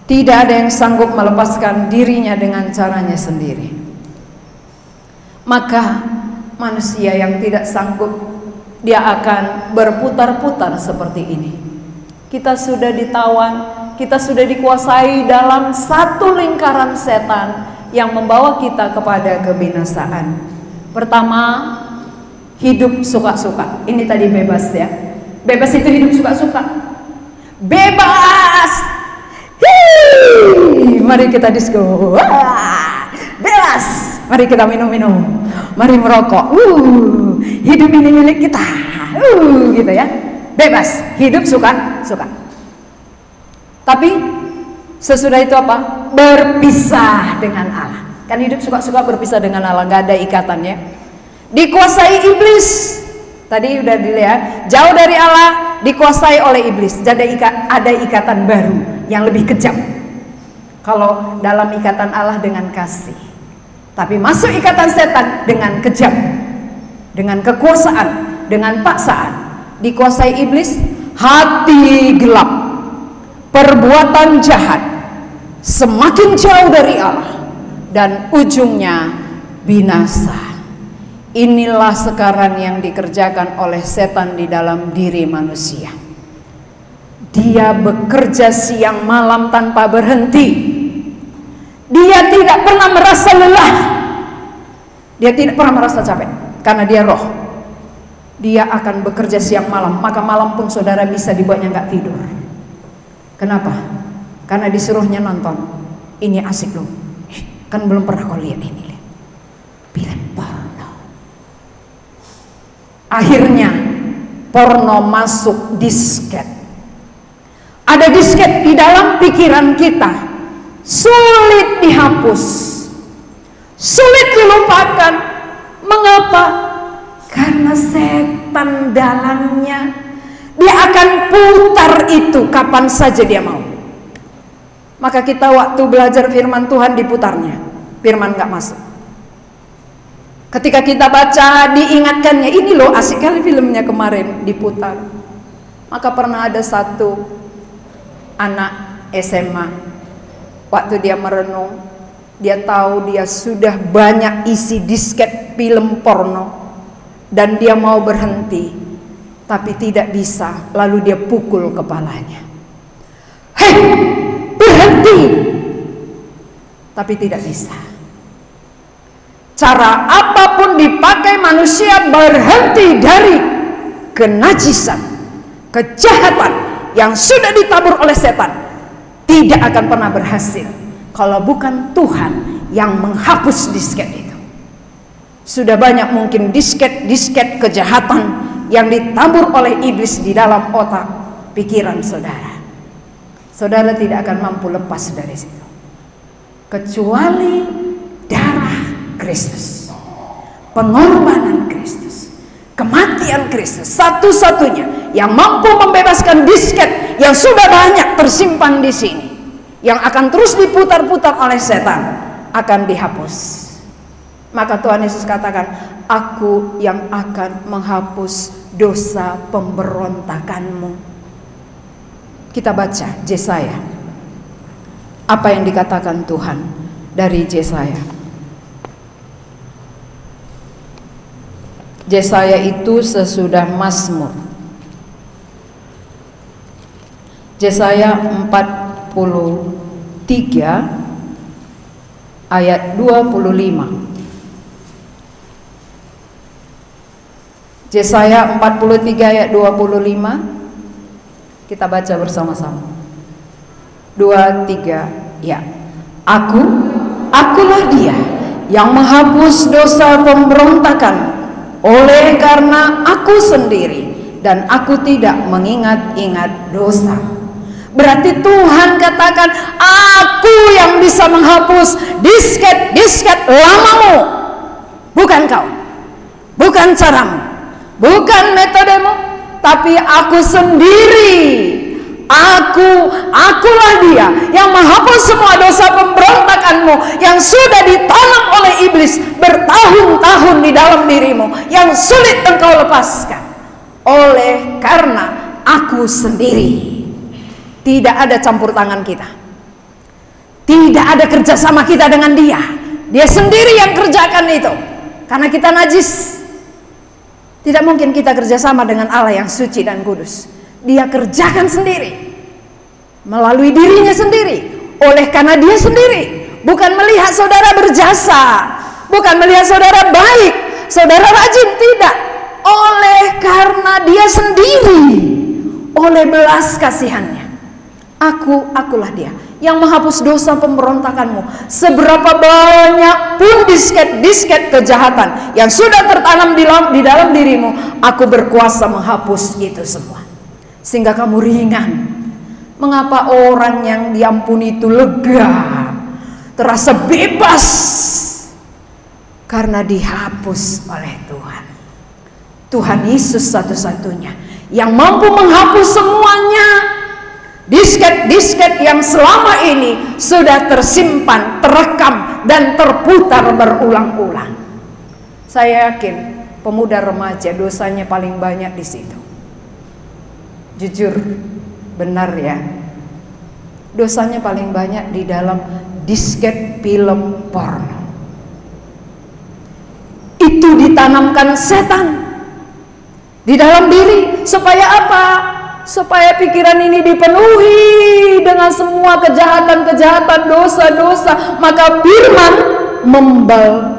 Tidak ada yang sanggup melepaskan dirinya dengan caranya sendiri. maka manusia yang tidak sanggup, dia akan berputar-putar seperti ini. Kita sudah ditawan, kita sudah dikuasai dalam satu lingkaran setan yang membawa kita kepada kebinasaan. Pertama, hidup suka-suka. Ini tadi bebas ya. Bebas itu hidup suka-suka. Bebas. Hii, mari kita disco. Bebas. Mari kita minum-minum. Mari merokok. Hidup ini milik kita. Gitu ya. Bebas. Hidup suka-suka. Tapi sesudah itu apa? Berpisah dengan Allah. Kan hidup suka-suka berpisah dengan Allah, nggak ada ikatannya. Dikuasai iblis. Tadi udah dilihat, jauh dari Allah, dikuasai oleh iblis. Jadi ada ikatan baru yang lebih kejam. Kalau dalam ikatan Allah dengan kasih, tapi masuk ikatan setan dengan kejam, dengan kekuasaan, dengan paksaan. Dikuasai iblis, hati gelap, perbuatan jahat, semakin jauh dari Allah, dan ujungnya binasa. Inilah sekarang yang dikerjakan oleh setan di dalam diri manusia. Dia bekerja siang malam tanpa berhenti. Dia tidak pernah merasa lelah. Dia tidak pernah merasa capek, karena dia roh. Dia akan bekerja siang malam, maka malam pun saudara bisa dibuatnya nggak tidur. Kenapa? Karena disuruhnya nonton. Ini asik loh. Kan belum pernah kau lihat ini. Film porno. Akhirnya porno masuk disket. Ada disket di dalam pikiran kita. Sulit dihapus. Sulit dilupakan. Mengapa? Karena setan dalamnya. Dia akan putar itu kapan saja dia mau. Maka kita waktu belajar firman Tuhan diputarnya. Firman gak masuk. Ketika kita baca diingatkannya, ini loh asik kali filmnya kemarin diputar. Maka pernah ada satu anak SMA, waktu dia merenung, dia tahu dia sudah banyak isi disket film porno, dan dia mau berhenti, tapi tidak bisa. Lalu dia pukul kepalanya. Hei, berhenti! Tapi tidak bisa. Cara apapun dipakai manusia berhenti dari kenajisan, kejahatan yang sudah ditabur oleh setan, tidak akan pernah berhasil kalau bukan Tuhan yang menghapus disket itu. Sudah banyak mungkin disket kejahatan yang ditabur oleh iblis di dalam otak pikiran saudara. Saudara tidak akan mampu lepas dari situ kecuali darah Kristus, pengorbanan Kristus, kematian Kristus, satu-satunya yang mampu membebaskan disket yang sudah banyak tersimpan di sini, yang akan terus diputar-putar oleh setan, akan dihapus. Maka Tuhan Yesus katakan, aku yang akan menghapus dosa pemberontakanmu. Kita baca Yesaya, apa yang dikatakan Tuhan dari Yesaya. Yesaya itu sesudah Mazmur. Yesaya 43 ayat 25. Yesaya 43 ayat 25. Kita baca bersama-sama. 2, 3, ya. Akulah dia yang menghapus dosa pemberontakan. Oleh karena aku sendiri dan aku tidak mengingat-ingat dosa. Berarti Tuhan katakan, aku yang bisa menghapus disket lamamu. Bukan kau, bukan caramu, bukan metodemu, tapi aku sendiri. Akulah dia yang menghapus semua dosa pemberontakanmu yang sudah ditanam oleh iblis bertahun-tahun di dalam dirimu, yang sulit engkau lepaskan. Oleh karena aku sendiri. Tidak ada campur tangan kita, tidak ada kerjasama kita dengan dia. Dia sendiri yang kerjakan itu. karena kita najis. Tidak mungkin kita kerjasama dengan Allah yang suci dan kudus. Dia kerjakan sendiri, melalui dirinya sendiri, oleh karena dia sendiri. Bukan melihat saudara berjasa, bukan melihat saudara baik, saudara rajin, tidak. Oleh karena dia sendiri, oleh belas kasihannya. Akulah dia yang menghapus dosa pemberontakanmu. Seberapa banyak pun disket-disket kejahatan yang sudah tertanam di dalam dirimu, aku berkuasa menghapus itu semua, sehingga kamu ringan. Mengapa orang yang diampuni itu lega, terasa bebas? Karena dihapus oleh Tuhan. Tuhan Yesus satu-satunya yang mampu menghapus semuanya. Disket-disket yang selama ini sudah tersimpan, terekam, dan terputar berulang-ulang. Saya yakin pemuda remaja dosanya paling banyak di situ. Jujur, benar ya. Dosanya paling banyak di dalam disket film porno. Itu ditanamkan setan di dalam diri. Supaya apa? Supaya pikiran ini dipenuhi dengan semua kejahatan-kejahatan, dosa-dosa. Maka firman membal,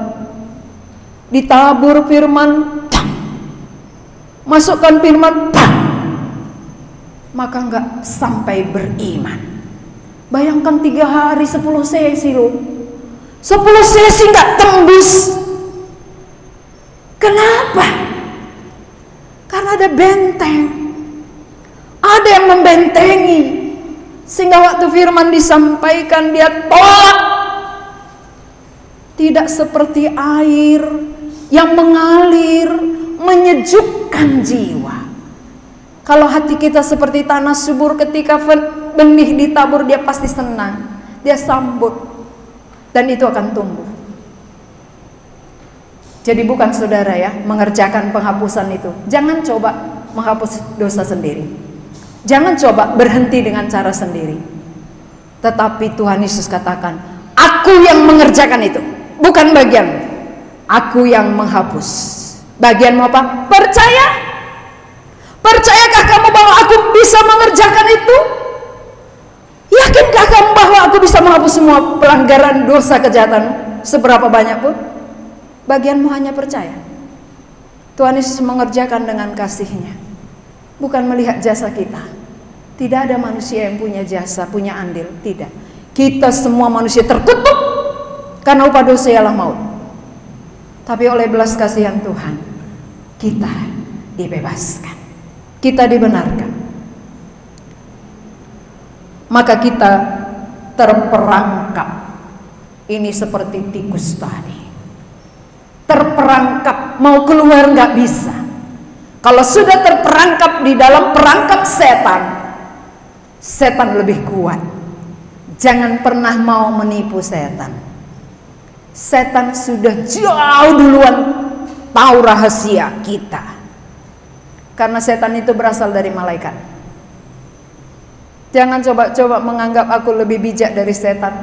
ditabur firman, masukkan firman, maka enggak sampai beriman. Bayangkan 3 hari 10 sesi loh, 10 sesi enggak tembus. Kenapa? Karena ada benteng, ada yang membentengi, sehingga waktu firman disampaikan dia tolak. Tidak seperti air yang mengalir, menyejukkan jiwa. Kalau hati kita seperti tanah subur, ketika benih ditabur, dia pasti senang, dia sambut, dan itu akan tumbuh. Jadi bukan saudara ya mengerjakan penghapusan itu. Jangan coba menghapus dosa sendiri. Jangan coba berhenti dengan cara sendiri. Tetapi Tuhan Yesus katakan, aku yang mengerjakan itu, bukan bagian. Aku yang menghapus. Bagianmu apa? Percaya. Percayakah kamu bahwa aku bisa mengerjakan itu? Yakinkah kamu bahwa aku bisa menghapus semua pelanggaran dosa kejahatan seberapa banyak pun? Bagianmu hanya percaya. Tuhan Yesus mengerjakan dengan kasih-Nya, bukan melihat jasa kita. Tidak ada manusia yang punya jasa, punya andil. Tidak. Kita semua manusia terkutuk karena upah dosa ialah maut. Tapi oleh belas kasihan Tuhan, kita dibebaskan, kita dibenarkan. Maka kita terperangkap. Ini seperti tikus tadi, terperangkap, mau keluar nggak bisa. Kalau sudah terperangkap di dalam perangkap setan, setan lebih kuat. Jangan pernah mau menipu setan. Setan sudah jauh duluan tahu rahasia kita, karena setan itu berasal dari malaikat. Jangan coba-coba menganggap aku lebih bijak dari setan,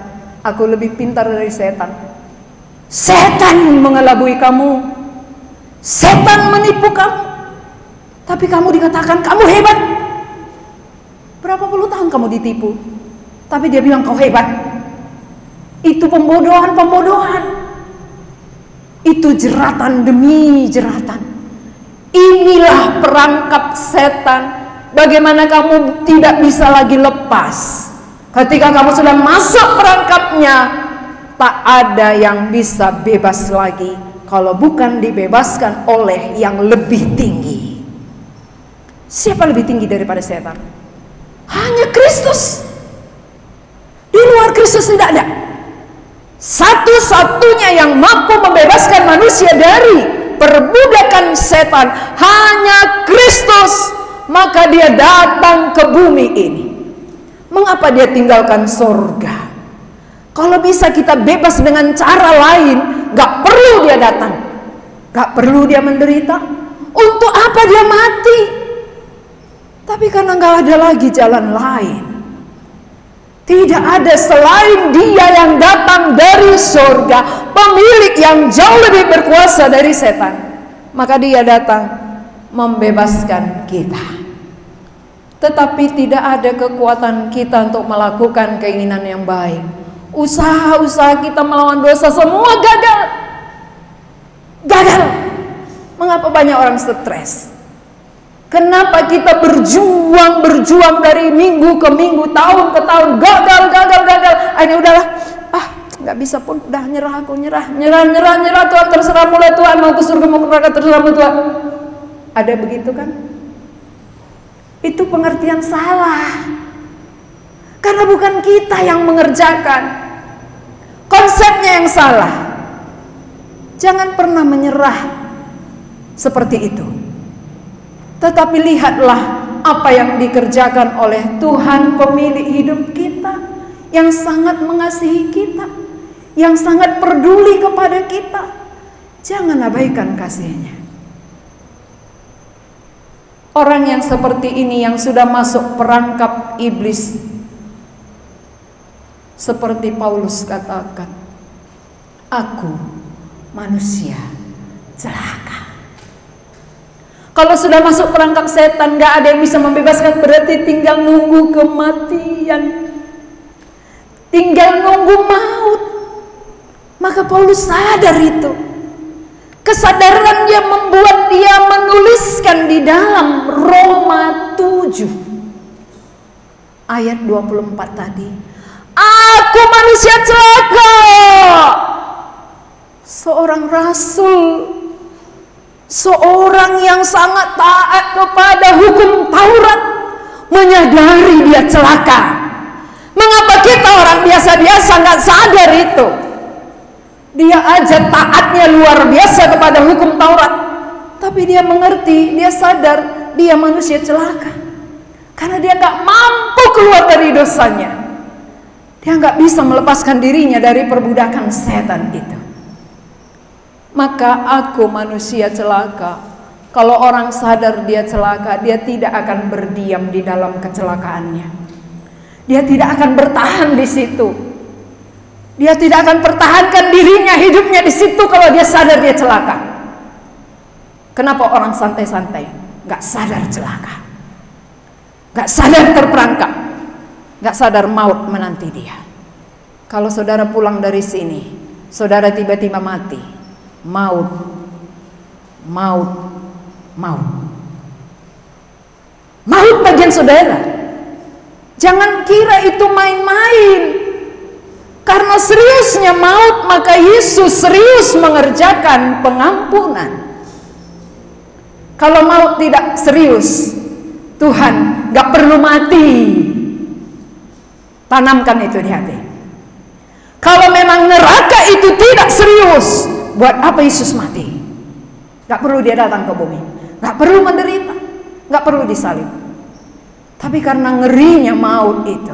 aku lebih pintar dari setan. Setan mengelabui kamu, setan menipu kamu, tapi kamu dikatakan kamu hebat. Berapa puluh tahun kamu ditipu, tapi dia bilang kau hebat. Itu pembodohan. Itu jeratan demi jeratan. Inilah perangkap setan. Bagaimana kamu tidak bisa lagi lepas. Ketika kamu sudah masuk perangkapnya, tak ada yang bisa bebas lagi kalau bukan dibebaskan oleh yang lebih tinggi. Siapa lebih tinggi daripada setan? Hanya Kristus. Di luar Kristus tidak ada. Satu-satunya yang mampu membebaskan manusia dari perbudakan setan hanya Kristus. Maka dia datang ke bumi ini. Mengapa dia tinggalkan surga? Kalau bisa kita bebas dengan cara lain, gak perlu dia datang, gak perlu dia menderita. Untuk apa dia mati? Tapi karena gak ada lagi jalan lain, tidak ada selain dia yang datang dari surga, pemilik yang jauh lebih berkuasa dari setan. Maka dia datang membebaskan kita. Tetapi tidak ada kekuatan kita untuk melakukan keinginan yang baik. Usaha-usaha kita melawan dosa semua gagal. Gagal. Mengapa banyak orang stres? Kenapa kita berjuang dari minggu ke minggu, tahun ke tahun, gagal. Akhirnya udahlah, nggak bisa pun, udah nyerah aku, nyerah Tuhan, terserah mulai Tuhan, mau ke surga mau ke neraka terserah Tuhan. Ada begitu kan? Itu pengertian salah. Karena bukan kita yang mengerjakan. Konsepnya yang salah. Jangan pernah menyerah seperti itu. Tetapi lihatlah apa yang dikerjakan oleh Tuhan pemilik hidup kita, yang sangat mengasihi kita, yang sangat peduli kepada kita. Jangan abaikan kasih-Nya. Orang yang seperti ini yang sudah masuk perangkap iblis, seperti Paulus katakan, aku manusia celaka. Kalau sudah masuk perangkap setan, gak ada yang bisa membebaskan, berarti tinggal nunggu kematian, tinggal nunggu maut. Maka Paulus sadar itu. Kesadaran dia membuat dia menuliskan di dalam Roma 7 ayat 24 tadi, aku manusia celaka. Seorang rasul, seorang yang sangat taat kepada hukum Taurat, menyadari dia celaka. Mengapa kita orang biasa-biasa nggak sadar itu? Dia aja taatnya luar biasa kepada hukum Taurat, tapi dia mengerti, dia sadar dia manusia celaka. Karena dia nggak mampu keluar dari dosanya. Dia nggak bisa melepaskan dirinya dari perbudakan setan itu. Maka aku manusia celaka. Kalau orang sadar dia celaka, dia tidak akan berdiam di dalam kecelakaannya. Dia tidak akan bertahan di situ. Dia tidak akan pertahankan dirinya, hidupnya di situ kalau dia sadar dia celaka. Kenapa orang santai-santai nggak sadar celaka, nggak sadar terperangkap, nggak sadar maut menanti dia? Kalau saudara pulang dari sini, saudara tiba-tiba mati, maut bagian saudara. Jangan kira itu main-main. Karena seriusnya maut, maka Yesus serius mengerjakan pengampunan. Kalau maut tidak serius, Tuhan gak perlu mati. Tanamkan itu di hati. Kalau memang neraka itu tidak serius, buat apa Yesus mati? Gak perlu dia datang ke bumi, gak perlu menderita, gak perlu disalib. Tapi karena ngerinya maut itu,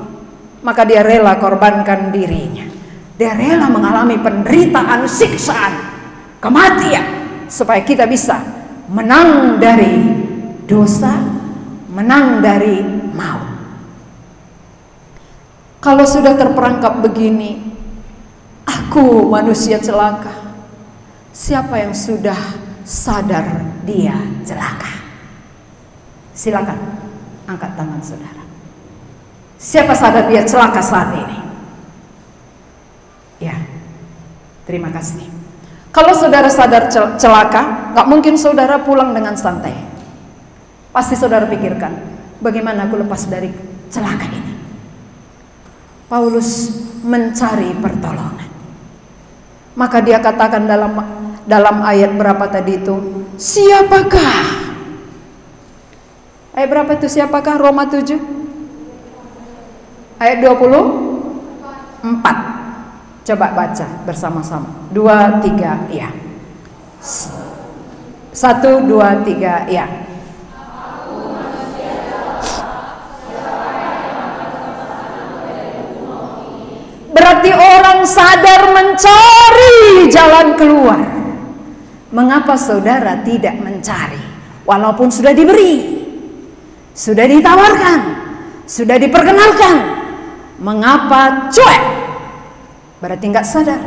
maka dia rela korbankan dirinya. Dia rela mengalami penderitaan, siksaan, kematian, supaya kita bisa menang dari dosa, menang dari maut. Kalau sudah terperangkap begini, aku manusia celaka. Siapa yang sudah sadar dia celaka? Silakan angkat tangan saudara. Siapa sadar dia celaka saat ini? Ya, terima kasih. Kalau saudara sadar celaka, gak mungkin saudara pulang dengan santai. Pasti saudara pikirkan, bagaimana aku lepas dari celaka ini? Paulus mencari pertolongan. Maka dia katakan dalam ayat berapa tadi itu? Siapakah? Ayat berapa itu siapakah? Roma 7 ayat 24. Coba baca bersama-sama. 2, 3, ya. 1, 2, 3, ya. Berarti orang sadar mencari jalan keluar. Mengapa saudara tidak mencari? Walaupun sudah diberi, sudah ditawarkan, sudah diperkenalkan, mengapa cuek? Berarti nggak sadar.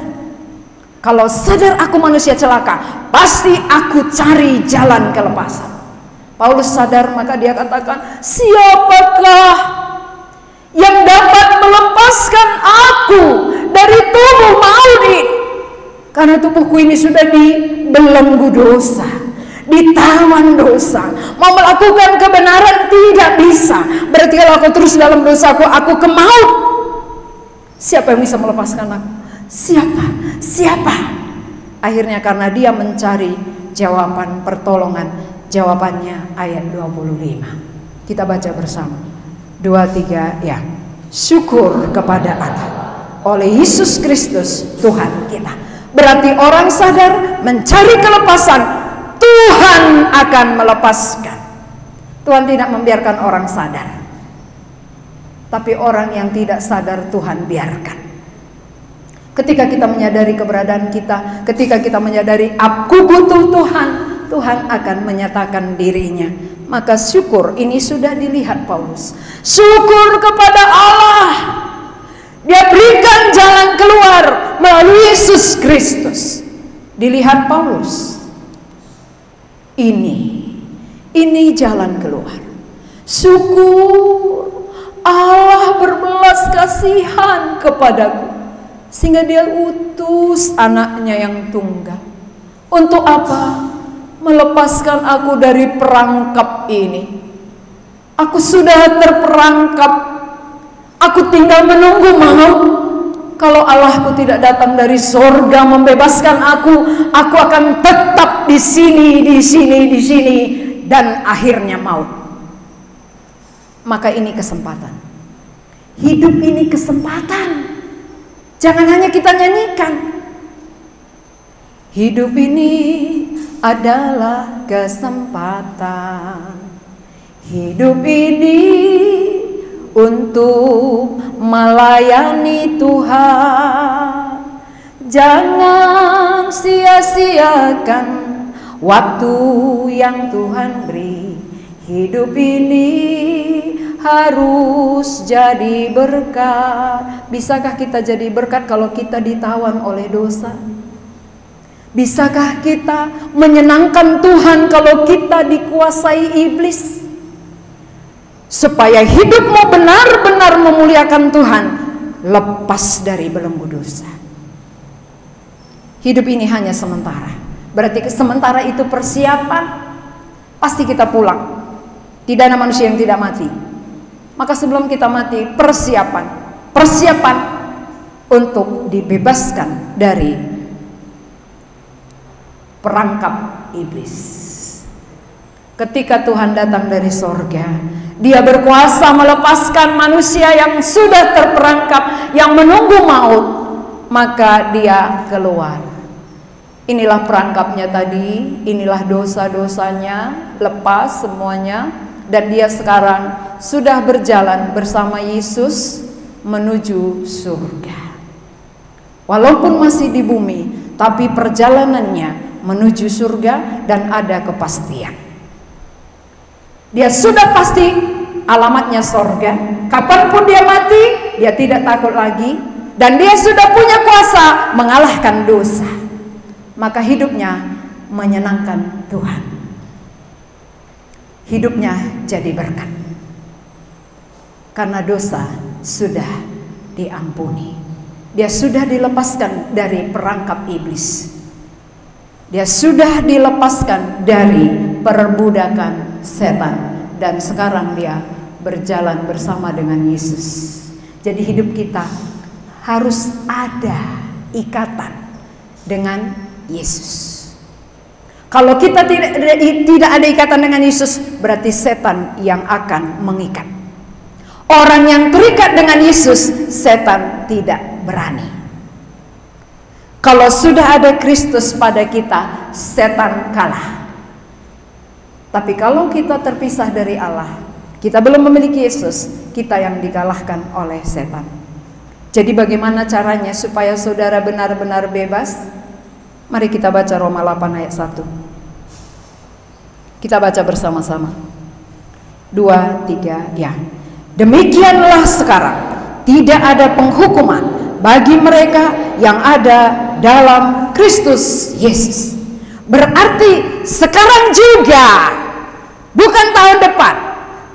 Kalau sadar aku manusia celaka, pasti aku cari jalan kelepasan. Paulus sadar, maka dia katakan, siapakah yang dapat melepaskan aku dari tubuh maut ini? Karena tubuhku ini sudah dibelenggu dosa, ditawan dosa. Mau melakukan kebenaran tidak bisa. Berarti kalau aku terus dalam dosaku, aku ke maut. Siapa yang bisa melepaskan aku? Siapa? Akhirnya karena dia mencari jawaban pertolongan, jawabannya ayat 25. Kita baca bersama. 2, 3, ya. Syukur kepada Allah oleh Yesus Kristus Tuhan kita. Berarti orang sadar mencari kelepasan, Tuhan akan melepaskan. Tuhan tidak membiarkan orang sadar, tapi orang yang tidak sadar Tuhan biarkan. Ketika kita menyadari keberadaan kita, ketika kita menyadari aku butuh Tuhan, Tuhan akan menyatakan dirinya. Maka syukur ini sudah dilihat Paulus. Syukur kepada Allah, dia berikan jalan keluar melalui Yesus Kristus. Dilihat Paulus, ini jalan keluar. Syukur Allah berbelas kasihan kepadaku, sehingga dia utus anaknya yang tunggal. Untuk apa? Melepaskan aku dari perangkap ini. Aku sudah terperangkap. Aku tinggal menunggu maut. Kalau Allahku tidak datang dari sorga membebaskan aku akan tetap di sini, dan akhirnya maut. Maka ini kesempatan. Hidup ini kesempatan. Jangan hanya kita nyanyikan. Hidup ini adalah kesempatan. Hidup ini untuk melayani Tuhan. Jangan sia-siakan waktu yang Tuhan beri. Hidup ini harus jadi berkat. Bisakah kita jadi berkat kalau kita ditawan oleh dosa? Bisakah kita menyenangkan Tuhan kalau kita dikuasai iblis? Supaya hidupmu benar-benar memuliakan Tuhan, lepas dari belenggu dosa. Hidup ini hanya sementara. Berarti sementara itu persiapan. Pasti kita pulang. Tidak ada manusia yang tidak mati. Maka sebelum kita mati, persiapan untuk dibebaskan dari perangkap iblis. Ketika Tuhan datang dari sorga, Dia berkuasa melepaskan manusia yang sudah terperangkap, yang menunggu maut, maka Dia keluar. Inilah perangkapnya tadi, inilah dosa-dosanya, lepas semuanya, dan Dia sekarang sudah berjalan bersama Yesus menuju surga. Walaupun masih di bumi, tapi perjalanannya menuju surga dan ada kepastian. Dia sudah pasti alamatnya surga. Kapanpun dia mati, dia tidak takut lagi, dan dia sudah punya kuasa mengalahkan dosa. Maka hidupnya menyenangkan Tuhan. Hidupnya jadi berkat. Karena dosa sudah diampuni. Dia sudah dilepaskan dari perangkap iblis. Dia sudah dilepaskan dari perbudakan setan, dan sekarang dia berjalan bersama dengan Yesus. Jadi hidup kita harus ada ikatan dengan Yesus. Kalau kita tidak ada ikatan dengan Yesus, berarti setan yang akan mengikat. Orang yang terikat dengan Yesus, setan tidak berani. Kalau sudah ada Kristus pada kita, setan kalah. Tapi kalau kita terpisah dari Allah, kita belum memiliki Yesus, kita yang dikalahkan oleh setan. Jadi bagaimana caranya supaya saudara benar-benar bebas? Mari kita baca Roma 8 ayat 1. Kita baca bersama-sama. 2, 3, ya. Demikianlah sekarang tidak ada penghukuman bagi mereka yang ada dalam Kristus Yesus. Berarti sekarang juga, bukan tahun depan,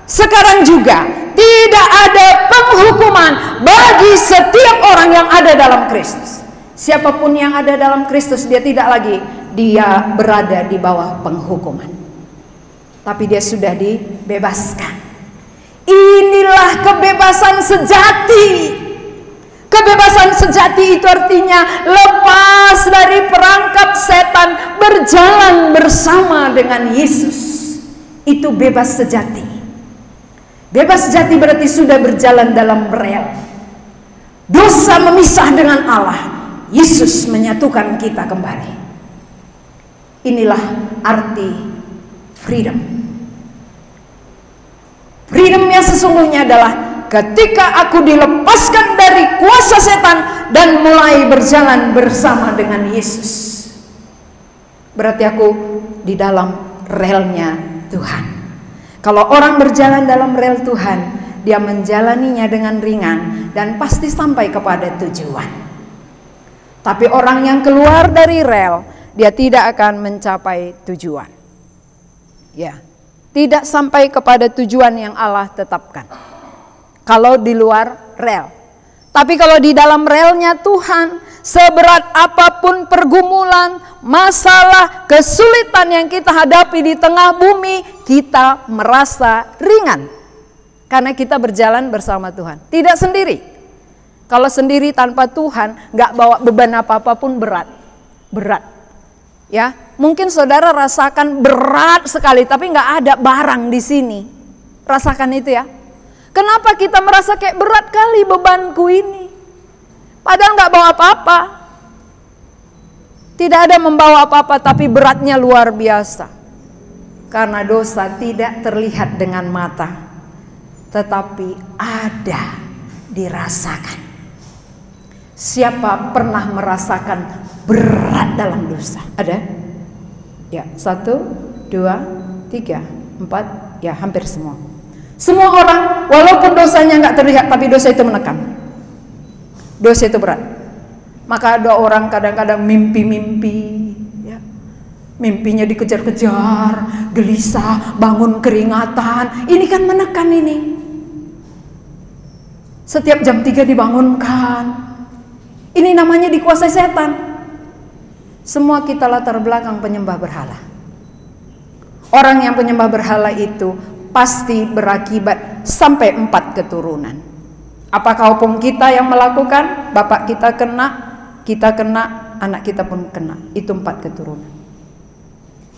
sekarang juga tidak ada penghukuman bagi setiap orang yang ada dalam Kristus. Siapapun yang ada dalam Kristus, dia berada di bawah penghukuman, tapi dia sudah dibebaskan. Inilah kebebasan sejati. Kebebasan sejati itu artinya lepas dari perangkap setan, berjalan bersama dengan Yesus. Itu bebas sejati. Bebas sejati berarti sudah berjalan dalam rel. Dosa memisah dengan Allah, Yesus menyatukan kita kembali. Inilah arti freedom. Freedom yang sesungguhnya adalah ketika aku dilepaskan dari kuasa setan dan mulai berjalan bersama dengan Yesus. Berarti aku di dalam relnya Tuhan. Kalau orang berjalan dalam rel Tuhan, dia menjalaninya dengan ringan dan pasti sampai kepada tujuan. Tapi orang yang keluar dari rel, dia tidak akan mencapai tujuan. Ya, tidak sampai kepada tujuan yang Allah tetapkan. Kalau di luar rel. Tapi kalau di dalam relnya Tuhan, seberat apapun pergumulan, masalah, kesulitan yang kita hadapi di tengah bumi, kita merasa ringan. Karena kita berjalan bersama Tuhan. Tidak sendiri. Kalau sendiri tanpa Tuhan, gak bawa beban apa-apapun berat. Berat. Ya, mungkin saudara rasakan berat sekali, tapi gak ada barang di sini. Rasakan itu ya. Kenapa kita merasa kayak berat kali bebanku ini? Padahal gak bawa apa-apa. Tidak ada membawa apa-apa, tapi beratnya luar biasa. Karena dosa tidak terlihat dengan mata, tetapi ada, dirasakan. Siapa pernah merasakan berat dalam dosa? Ada? Ya, 1, 2, 3, 4, ya hampir semua. Semua orang, walaupun dosanya nggak terlihat, tapi dosa itu menekan. Dosa itu berat. Maka ada orang kadang-kadang mimpi-mimpi, ya. Mimpinya dikejar-kejar, gelisah, bangun keringatan. Ini kan menekan ini. Setiap jam 3 dibangunkan. Ini namanya dikuasai setan. Semua kita latar belakang penyembah berhala. Orang yang penyembah berhala itu pasti berakibat sampai 4 keturunan. Apakah opung kita yang melakukan, bapak kita kena, anak kita pun kena. Itu 4 keturunan.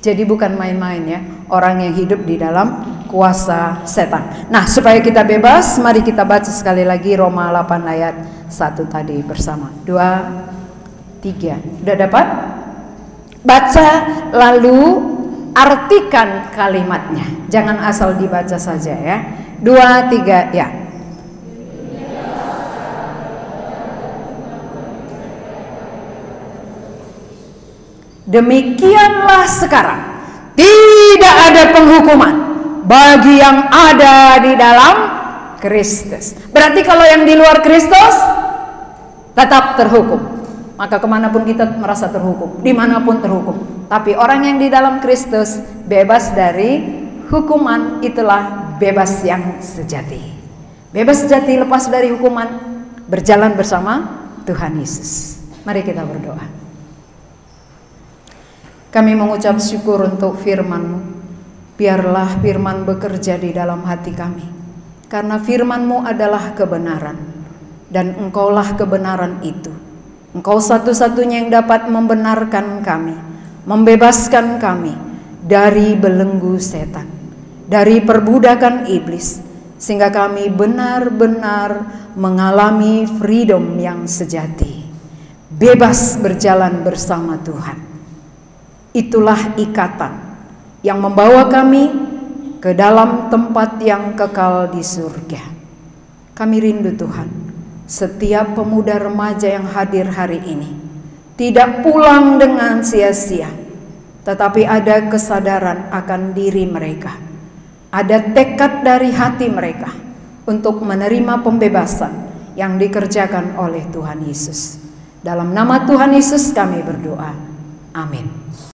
Jadi bukan main-main ya, orang yang hidup di dalam kuasa setan. Nah, supaya kita bebas, mari kita baca sekali lagi Roma 8 ayat 1 tadi bersama. 2, 3. Udah dapat? Baca lalu artikan kalimatnya. Jangan asal dibaca saja ya. 2, 3, ya. Demikianlah sekarang tidak ada penghukuman bagi yang ada di dalam Kristus. Berarti kalau yang di luar Kristus tetap terhukum. Maka kemanapun kita merasa terhukum, dimanapun terhukum. Tapi orang yang di dalam Kristus bebas dari hukuman, itulah bebas yang sejati. Bebas sejati lepas dari hukuman, berjalan bersama Tuhan Yesus. Mari kita berdoa. Kami mengucap syukur untuk firman-Mu. Biarlah firman bekerja di dalam hati kami. Karena firman-Mu adalah kebenaran. Dan Engkaulah kebenaran itu. Engkau satu-satunya yang dapat membenarkan kami, membebaskan kami dari belenggu setan, dari perbudakan iblis, sehingga kami benar-benar mengalami freedom yang sejati, bebas berjalan bersama Tuhan. Itulah ikatan yang membawa kami ke dalam tempat yang kekal di surga. Kami rindu Tuhan, setiap pemuda remaja yang hadir hari ini tidak pulang dengan sia-sia, tetapi ada kesadaran akan diri mereka, ada tekad dari hati mereka untuk menerima pembebasan yang dikerjakan oleh Tuhan Yesus. Dalam nama Tuhan Yesus kami berdoa. Amin.